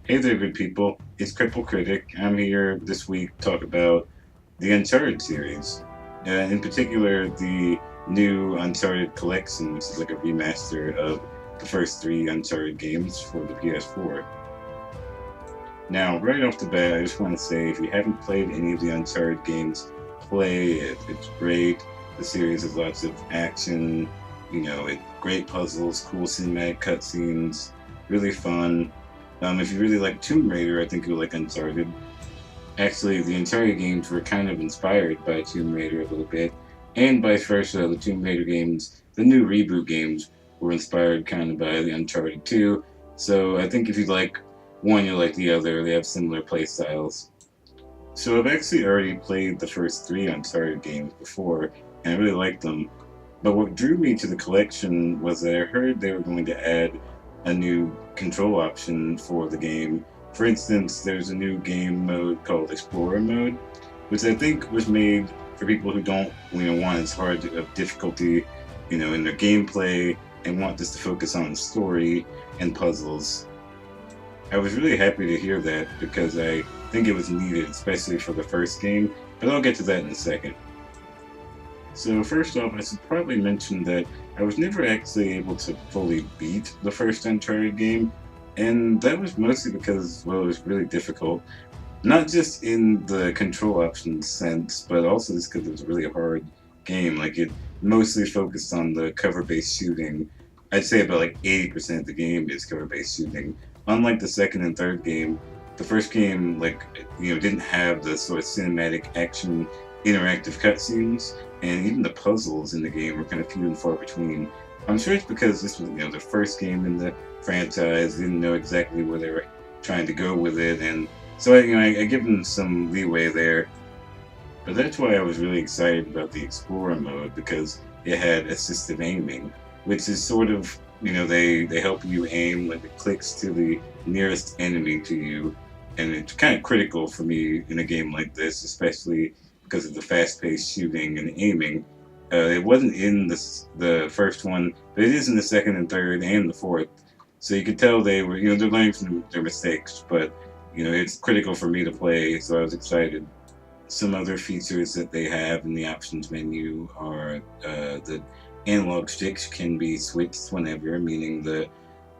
Hey there, good people. It's Crippled Critic. I'm here this week to talk about the Uncharted series. In particular, the new Uncharted collection, which is like a remaster of the first three Uncharted games for the PS4. Now, right off the bat, I just want to say if you haven't played any of the Uncharted games, play it. It's great. The series has lots of action, great puzzles, cool cinematic cutscenes, really fun. If you really like Tomb Raider, I think you'll like Uncharted. Actually, the Uncharted games were kind of inspired by Tomb Raider a little bit, and vice versa. The Tomb Raider games, the new reboot games, were inspired kind of by the Uncharted 2. So I think if you like one, you'll like the other. They have similar play styles. So I've actually already played the first three Uncharted games before, and I really liked them. But what drew me to the collection was that I heard they were going to add a new control option for the game. For instance, there's a new game mode called Explorer mode, which I think was made for people who don't, want as hard of difficulty, in their gameplay and want just to focus on story and puzzles. I was really happy to hear that because I think it was needed, especially for the first game, but I'll get to that in a second. So first off, I should probably mention that I was never actually able to fully beat the first Uncharted game, and that was mostly because, well, it was really difficult. Not just in the control options sense, but also just because it was a really hard game. Like, it mostly focused on the cover-based shooting. I'd say about like 80% of the game is cover-based shooting. Unlike the second and third game, the first game, didn't have the sort of cinematic action interactive cutscenes, and even the puzzles in the game were kind of few and far between. I'm sure it's because this was, the first game in the franchise, didn't know exactly where they were trying to go with it, and so I give them some leeway there. But that's why I was really excited about the Explorer mode, because it had assistive aiming, which is sort of, they help you aim when it clicks to the nearest enemy to you, and it's kind of critical for me in a game like this, especially because of the fast-paced shooting and aiming. It wasn't in the first one, but it is in the second and third and the fourth. So you could tell they were, they're learning from their mistakes, but, it's critical for me to play, so I was excited. Some other features that they have in the options menu are the analog sticks can be switched whenever, meaning the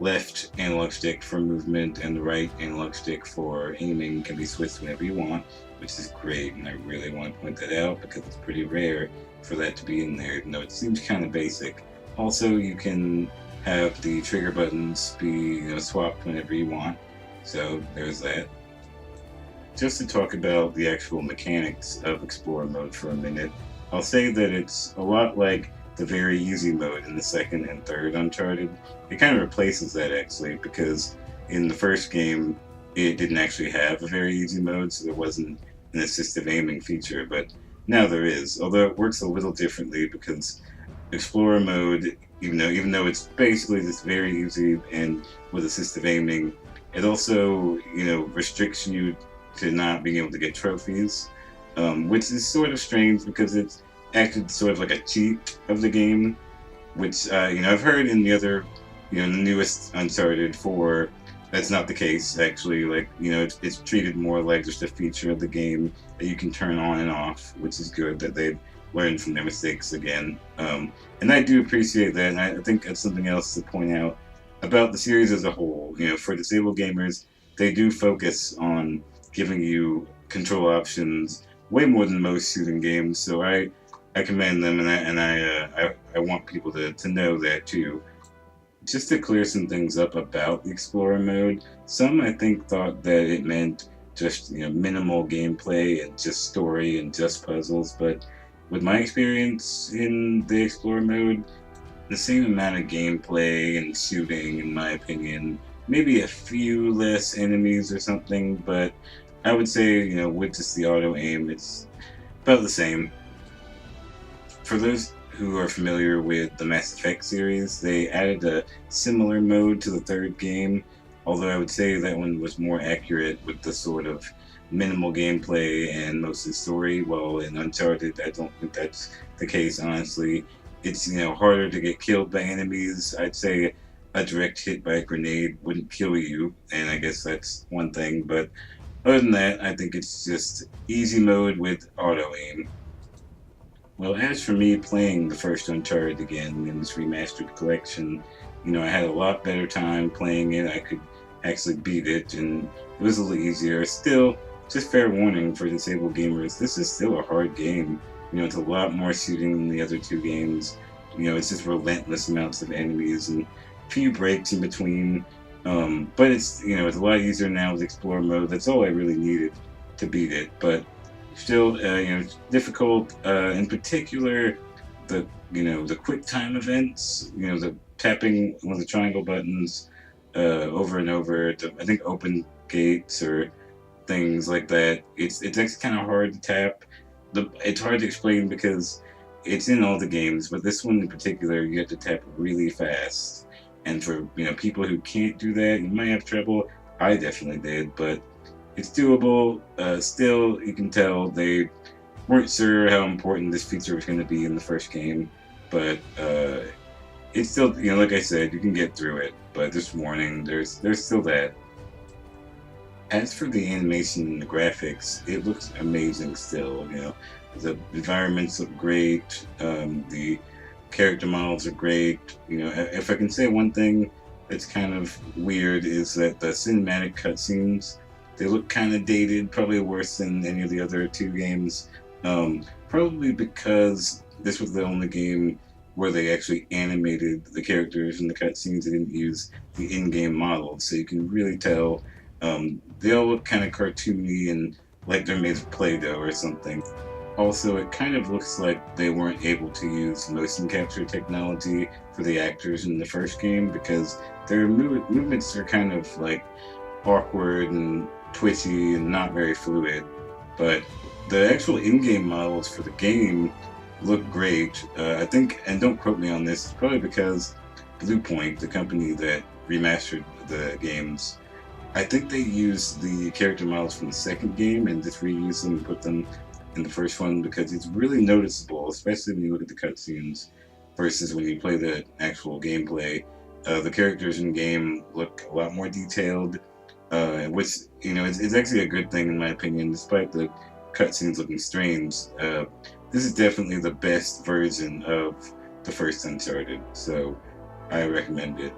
left analog stick for movement and the right analog stick for aiming can be switched whenever you want, which is great, and I really want to point that out because it's pretty rare for that to be in there, even though it seems kind of basic. Also, you can have the trigger buttons be swapped whenever you want, so there's that. Just to talk about the actual mechanics of Explorer mode for a minute, I'll say that it's a lot like the very easy mode in the second and third Uncharted. It kind of replaces that actually, because in the first game it didn't actually have a very easy mode, so there wasn't an assistive aiming feature, but now there is, although it works a little differently because Explorer mode, even though it's basically just very easy and with assistive aiming, it also, restricts you to not being able to get trophies, which is sort of strange because it's acted sort of like a cheat of the game, which I've heard in the other, the newest Uncharted 4, that's not the case actually. Like, it's treated more like just a feature of the game that you can turn on and off, which is good that they've learned from their mistakes again. And I do appreciate that, and I think that's something else to point out about the series as a whole. For disabled gamers, they do focus on giving you control options way more than most shooting games. So I commend them, and I want people to know that too. Just to clear some things up about the Explorer mode, some I think thought that it meant just minimal gameplay and just story and just puzzles, but with my experience in the Explorer mode, the same amount of gameplay and shooting, in my opinion. Maybe a few less enemies or something, but I would say, with just the auto aim, it's about the same. For those who are familiar with the Mass Effect series, they added a similar mode to the third game, although I would say that one was more accurate with the sort of minimal gameplay and mostly story, while in Uncharted, I don't think that's the case, honestly. It's, harder to get killed by enemies. I'd say a direct hit by a grenade wouldn't kill you, and I guess that's one thing. But other than that, I think it's just easy mode with auto aim. Well, as for me playing the first Uncharted again in this remastered collection, I had a lot better time playing it. I could actually beat it, and it was a little easier. Still, just fair warning for disabled gamers, this is still a hard game. It's a lot more shooting than the other two games. It's just relentless amounts of enemies and a few breaks in between. But it's a lot easier now with Explorer mode. That's all I really needed to beat it. But still, difficult. In particular, the quick time events. The tapping one of the triangle buttons over and over to, I think, open gates or things like that. It's actually kind of hard to tap. It's hard to explain because it's in all the games, but this one in particular, you have to tap really fast. And for people who can't do that, you might have trouble. I definitely did, but it's doable. Still, you can tell they weren't sure how important this feature was going to be in the first game, but it's still, like I said, you can get through it. But this warning, there's still that. As for the animation and the graphics, it looks amazing still. The environments look great. The character models are great. If I can say one thing that's kind of weird is that the cinematic cutscenes, they look kind of dated, probably worse than any of the other two games. Probably because this was the only game where they actually animated the characters in the cutscenes. They didn't use the in-game models, so you can really tell. They all look kind of cartoony and like they're made of Play-Doh or something. Also, it kind of looks like they weren't able to use motion capture technology for the actors in the first game because their movements are kind of like awkward and twitchy and not very fluid. But the actual in-game models for the game look great. I think, and don't quote me on this, it's probably because Bluepoint, the company that remastered the games, I think they used the character models from the second game and just reused them and put them in the first one because it's really noticeable, especially when you look at the cutscenes versus when you play the actual gameplay. The characters in game look a lot more detailed, which it's actually a good thing in my opinion, despite the cutscenes looking strange. This is definitely the best version of the first Uncharted, so I recommend it.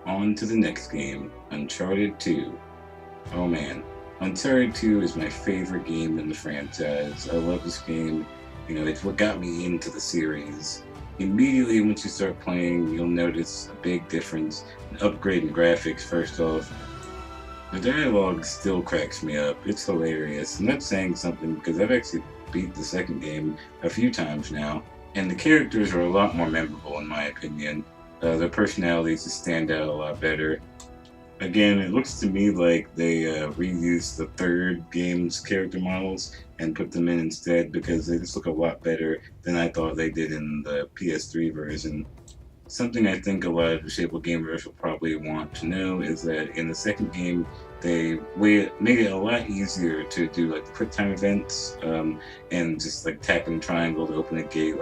On to the next game, Uncharted 2. Oh man, Uncharted 2 is my favorite game in the franchise. I love this game. It's what got me into the series. Immediately once you start playing, you'll notice a big difference, an upgrade in graphics first off. The dialogue still cracks me up. It's hilarious. I'm not saying something because I've actually beat the second game a few times now, and the characters are a lot more memorable in my opinion. Their personalities just stand out a lot better. Again, it looks to me like they reused the third game's character models and put them in instead because they just look a lot better than I thought they did in the PS3 version. Something I think a lot of disabled gamers will probably want to know is that in the second game, they made it a lot easier to do like quick time events and just like tapping triangle to open a gate.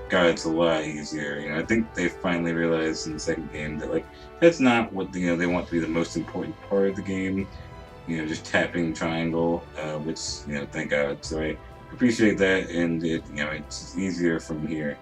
God, it's a lot easier. I think they finally realized in the second game that that's not what they want to be the most important part of the game. Just tapping triangle, which thank God. So I appreciate that, and it's easier from here.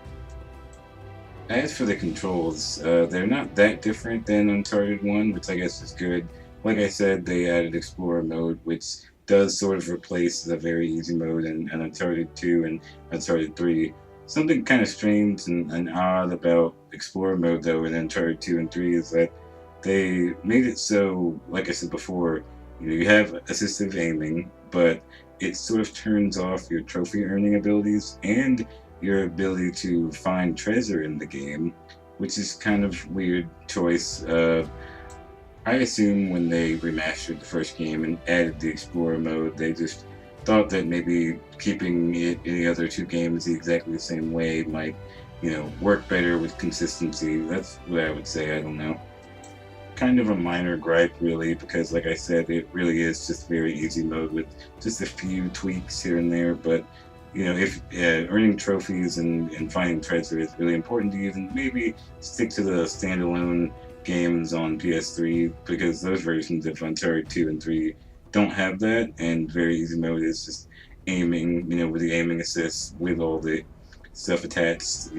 As for the controls, they're not that different than Uncharted 1, which I guess is good. Like I said, they added Explorer mode, which does sort of replace the very easy mode in Uncharted 2 and Uncharted 3. Something kind of strange and odd about Explorer mode, though, in Uncharted 2 and 3 is that they made it so, like I said before, you have assistive aiming, but it sort of turns off your trophy earning abilities and your ability to find treasure in the game, which is kind of weird choice. I assume when they remastered the first game and added the Explorer mode, they just thought that maybe keeping it in the other two games exactly the same way might, work better with consistency. That's what I would say. I don't know. Kind of a minor gripe, really, because like I said, it really is just very easy mode with just a few tweaks here and there. But if earning trophies and finding treasure is really important to you, then maybe stick to the standalone games on PS3, because those versions of Uncharted 2 and 3 don't have that, and very easy mode is just aiming, with the aiming assist with all the stuff attached,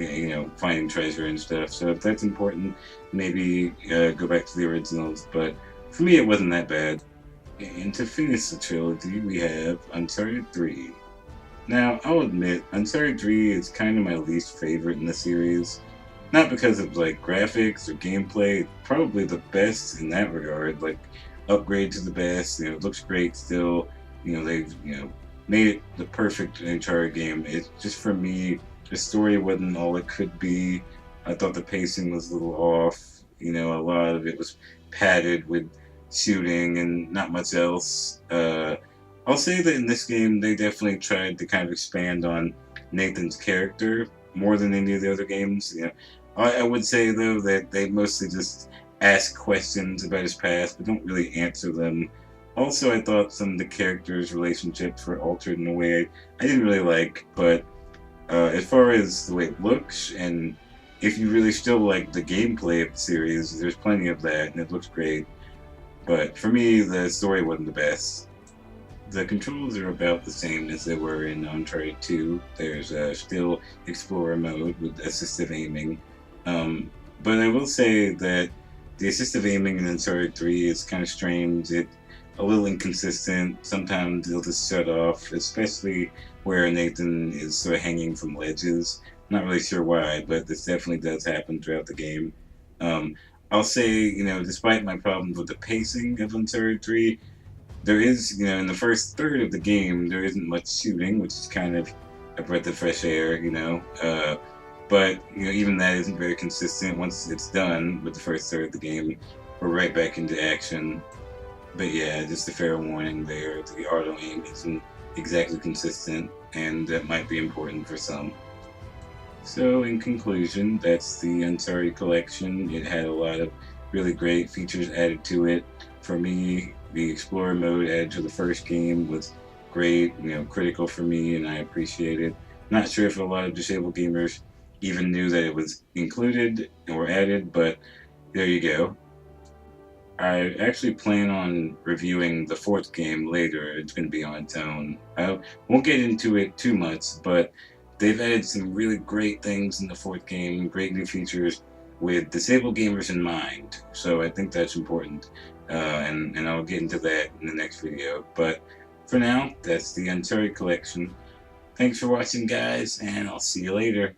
finding treasure and stuff. So if that's important, maybe go back to the originals. But for me, it wasn't that bad. And to finish the trilogy, we have Uncharted 3. Now, I'll admit, Uncharted 3 is kind of my least favorite in the series. Not because of like graphics or gameplay, probably the best in that regard. Like, upgrade to the best, it looks great still. They've, made it the perfect Uncharted game. It's just, for me, the story wasn't all it could be. I thought the pacing was a little off. A lot of it was padded with shooting and not much else. I'll say that in this game, they definitely tried to kind of expand on Nathan's character more than any of the other games. I would say, though, that they mostly just ask questions about his past, but don't really answer them. Also, I thought some of the characters' relationships were altered in a way I didn't really like, but as far as the way it looks, and if you really still like the gameplay of the series, there's plenty of that, and it looks great. But for me, the story wasn't the best. The controls are about the same as they were in Uncharted 2. There's still Explorer mode with assistive aiming. But I will say that the assistive aiming in Uncharted 3 is kind of strange. It's a little inconsistent. Sometimes it'll just shut off, especially where Nathan is sort of hanging from ledges. Not really sure why, but this definitely does happen throughout the game. Um, I'll say, despite my problems with the pacing of Uncharted 3, there is, in the first third of the game, there isn't much shooting, which is kind of a breath of fresh air. But, even that isn't very consistent. Once it's done with the first third of the game, we're right back into action. But yeah, just a fair warning there. The auto aim isn't exactly consistent, and that might be important for some. So, in conclusion, that's the Uncharted collection. It had a lot of really great features added to it. For me, the Explorer mode added to the first game was great, critical for me, and I appreciate it. Not sure if a lot of disabled gamers even knew that it was included or added, but there you go. I actually plan on reviewing the fourth game later. It's going to be on its own. I won't get into it too much, but they've added some really great things in the fourth game, great new features with disabled gamers in mind. So I think that's important, and I'll get into that in the next video. But for now, that's the Uncharted collection. Thanks for watching, guys, and I'll see you later.